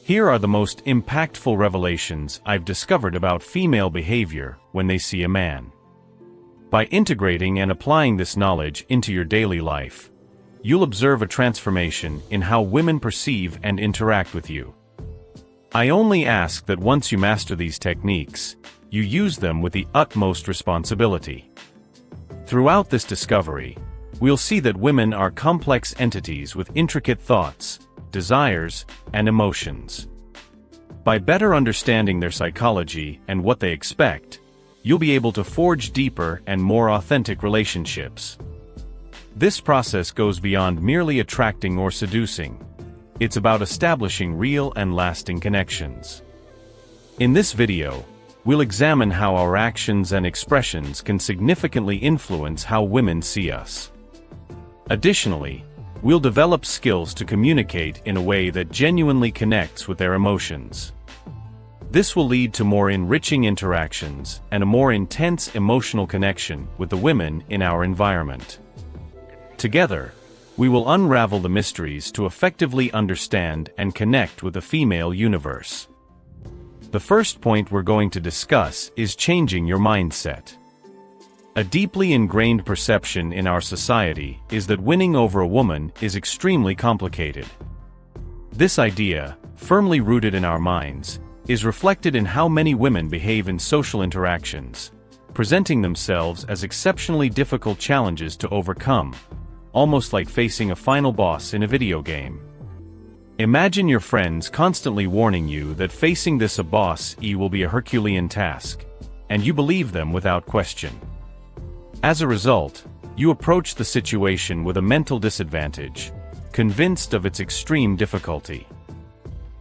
Here are the most impactful revelations I've discovered about female behavior when they see a man. By integrating and applying this knowledge into your daily life, you'll observe a transformation in how women perceive and interact with you. I only ask that once you master these techniques, you use them with the utmost responsibility. Throughout this discovery, we'll see that women are complex entities with intricate thoughts, desires, and emotions. By better understanding their psychology and what they expect, you'll be able to forge deeper and more authentic relationships. This process goes beyond merely attracting or seducing. It's about establishing real and lasting connections. In this video, we'll examine how our actions and expressions can significantly influence how women see us. Additionally, we'll develop skills to communicate in a way that genuinely connects with their emotions. This will lead to more enriching interactions and a more intense emotional connection with the women in our environment. Together, we will unravel the mysteries to effectively understand and connect with the female universe. The first point we're going to discuss is changing your mindset. A deeply ingrained perception in our society is that winning over a woman is extremely complicated. This idea, firmly rooted in our minds, is reflected in how many women behave in social interactions, presenting themselves as exceptionally difficult challenges to overcome, almost like facing a final boss in a video game. Imagine your friends constantly warning you that facing this boss will be a Herculean task, and you believe them without question. As a result, you approach the situation with a mental disadvantage, convinced of its extreme difficulty.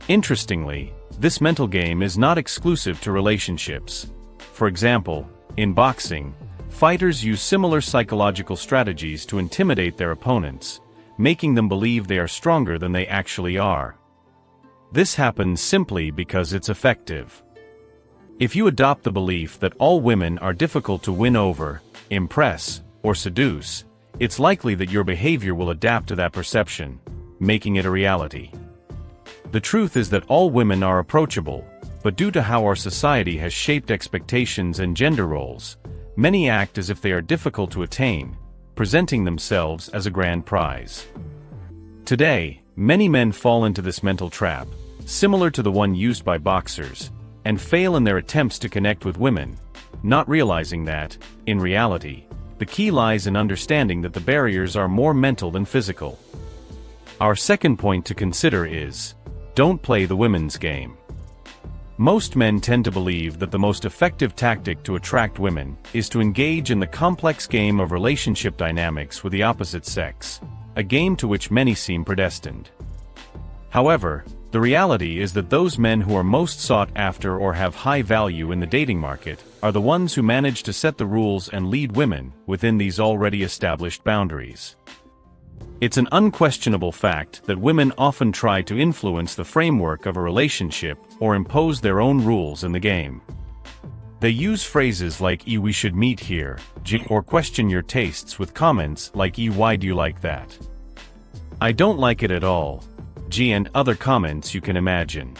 Interestingly, this mental game is not exclusive to relationships. For example, in boxing, fighters use similar psychological strategies to intimidate their opponents, making them believe they are stronger than they actually are. This happens simply because it's effective. If you adopt the belief that all women are difficult to win over, impress, or seduce, it's likely that your behavior will adapt to that perception, making it a reality. The truth is that all women are approachable, but due to how our society has shaped expectations and gender roles, many act as if they are difficult to attain, presenting themselves as a grand prize. Today, many men fall into this mental trap, similar to the one used by boxers, and fail in their attempts to connect with women, not realizing that, in reality, the key lies in understanding that the barriers are more mental than physical. Our second point to consider is, don't play the women's game. Most men tend to believe that the most effective tactic to attract women is to engage in the complex game of relationship dynamics with the opposite sex, a game to which many seem predestined. However, the reality is that those men who are most sought after or have high value in the dating market are the ones who manage to set the rules and lead women within these already established boundaries. It's an unquestionable fact that women often try to influence the framework of a relationship or impose their own rules in the game. They use phrases like "we should meet here," or question your tastes with comments like "why do you like that? I don't like it at all," and other comments you can imagine.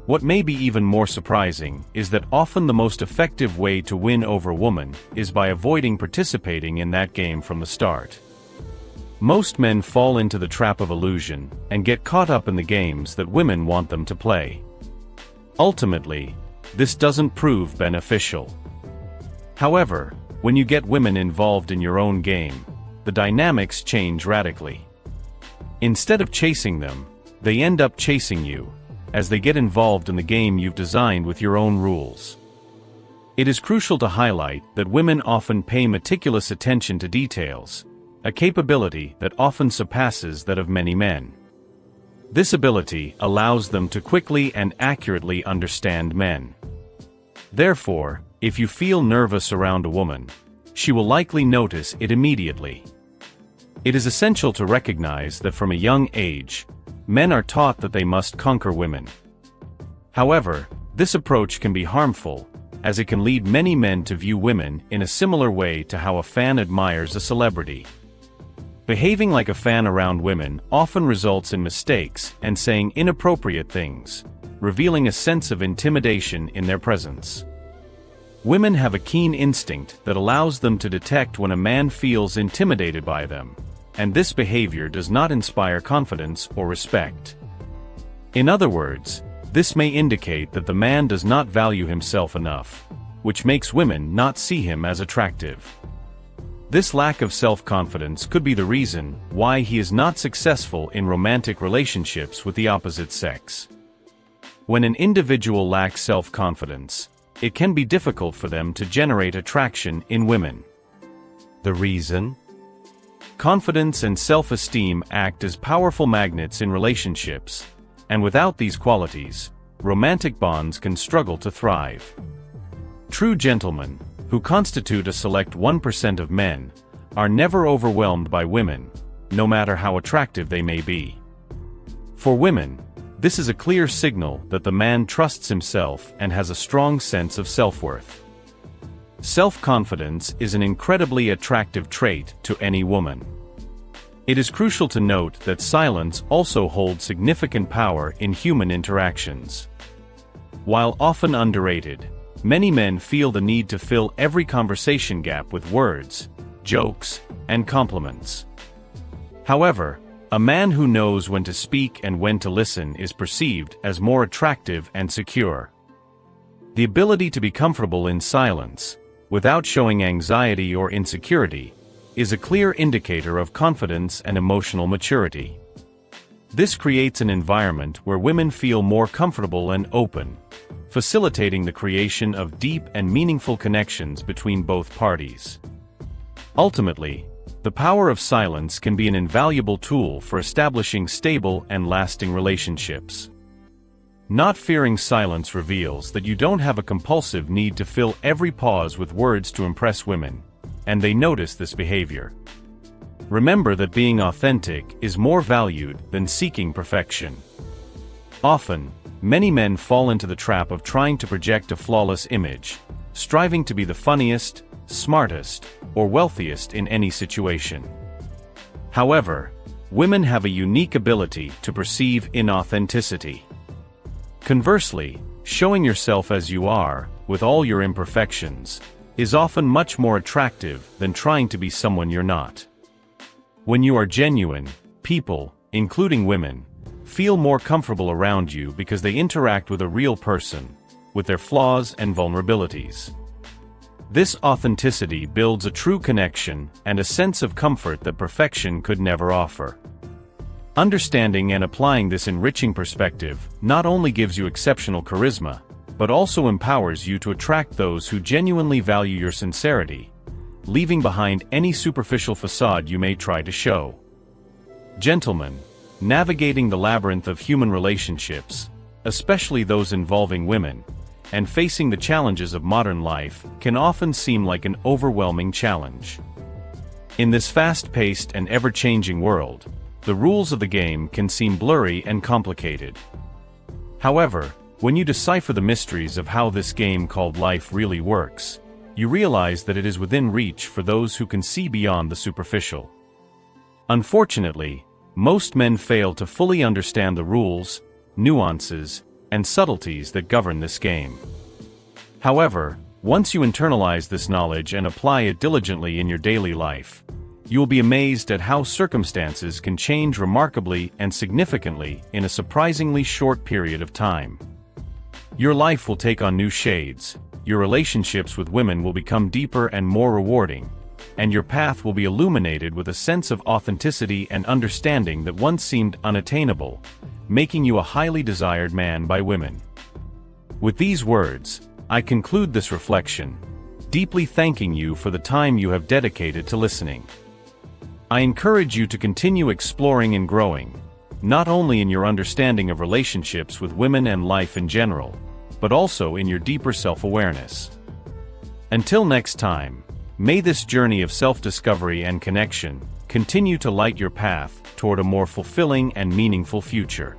What may be even more surprising is that often the most effective way to win over a woman is by avoiding participating in that game from the start. Most men fall into the trap of illusion and get caught up in the games that women want them to play. Ultimately, this doesn't prove beneficial. However, when you get women involved in your own game, the dynamics change radically. Instead of chasing them, they end up chasing you, as they get involved in the game you've designed with your own rules. It is crucial to highlight that women often pay meticulous attention to details, a capability that often surpasses that of many men. This ability allows them to quickly and accurately understand men. Therefore, if you feel nervous around a woman, she will likely notice it immediately. It is essential to recognize that from a young age, men are taught that they must conquer women. However, this approach can be harmful, as it can lead many men to view women in a similar way to how a fan admires a celebrity. Behaving like a fan around women often results in mistakes and saying inappropriate things, revealing a sense of intimidation in their presence. Women have a keen instinct that allows them to detect when a man feels intimidated by them, and this behavior does not inspire confidence or respect. In other words, this may indicate that the man does not value himself enough, which makes women not see him as attractive. This lack of self-confidence could be the reason why he is not successful in romantic relationships with the opposite sex. When an individual lacks self-confidence, it can be difficult for them to generate attraction in women. The reason? Confidence and self-esteem act as powerful magnets in relationships, and without these qualities, romantic bonds can struggle to thrive. True gentlemen, who constitute a select 1% of men, are never overwhelmed by women, no matter how attractive they may be. For women, this is a clear signal that the man trusts himself and has a strong sense of self-worth. Self-confidence is an incredibly attractive trait to any woman. It is crucial to note that silence also holds significant power in human interactions. While often underrated, many men feel the need to fill every conversation gap with words, jokes, and compliments. However, a man who knows when to speak and when to listen is perceived as more attractive and secure. The ability to be comfortable in silence, without showing anxiety or insecurity, is a clear indicator of confidence and emotional maturity. This creates an environment where women feel more comfortable and open, facilitating the creation of deep and meaningful connections between both parties. Ultimately, the power of silence can be an invaluable tool for establishing stable and lasting relationships. Not fearing silence reveals that you don't have a compulsive need to fill every pause with words to impress women, and they notice this behavior. Remember that being authentic is more valued than seeking perfection. Often, many men fall into the trap of trying to project a flawless image, striving to be the funniest, smartest, or wealthiest in any situation. However, women have a unique ability to perceive inauthenticity. Conversely, showing yourself as you are, with all your imperfections, is often much more attractive than trying to be someone you're not. When you are genuine, people, including women, feel more comfortable around you because they interact with a real person, with their flaws and vulnerabilities. This authenticity builds a true connection and a sense of comfort that perfection could never offer. Understanding and applying this enriching perspective not only gives you exceptional charisma, but also empowers you to attract those who genuinely value your sincerity, leaving behind any superficial facade you may try to show. Gentlemen, navigating the labyrinth of human relationships, especially those involving women, and facing the challenges of modern life can often seem like an overwhelming challenge. In this fast-paced and ever-changing world, the rules of the game can seem blurry and complicated. However, when you decipher the mysteries of how this game called life really works, you realize that it is within reach for those who can see beyond the superficial. Unfortunately, most men fail to fully understand the rules, nuances, and subtleties that govern this game. However, once you internalize this knowledge and apply it diligently in your daily life, you will be amazed at how circumstances can change remarkably and significantly in a surprisingly short period of time. Your life will take on new shades, your relationships with women will become deeper and more rewarding, and your path will be illuminated with a sense of authenticity and understanding that once seemed unattainable, making you a highly desired man by women. With these words, I conclude this reflection, deeply thanking you for the time you have dedicated to listening. I encourage you to continue exploring and growing, not only in your understanding of relationships with women and life in general, but also in your deeper self-awareness. Until next time, may this journey of self-discovery and connection continue to light your path toward a more fulfilling and meaningful future.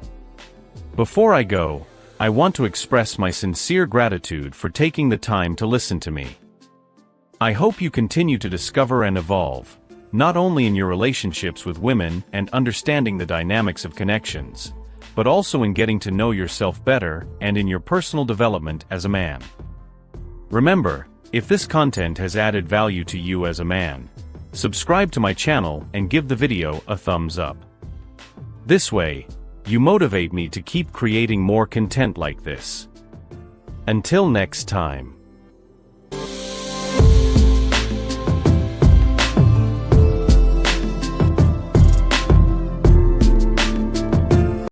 Before I go, I want to express my sincere gratitude for taking the time to listen to me. I hope you continue to discover and evolve, not only in your relationships with women and understanding the dynamics of connections, but also in getting to know yourself better and in your personal development as a man. Remember, if this content has added value to you as a man, subscribe to my channel and give the video a thumbs up. This way, you motivate me to keep creating more content like this. Until next time.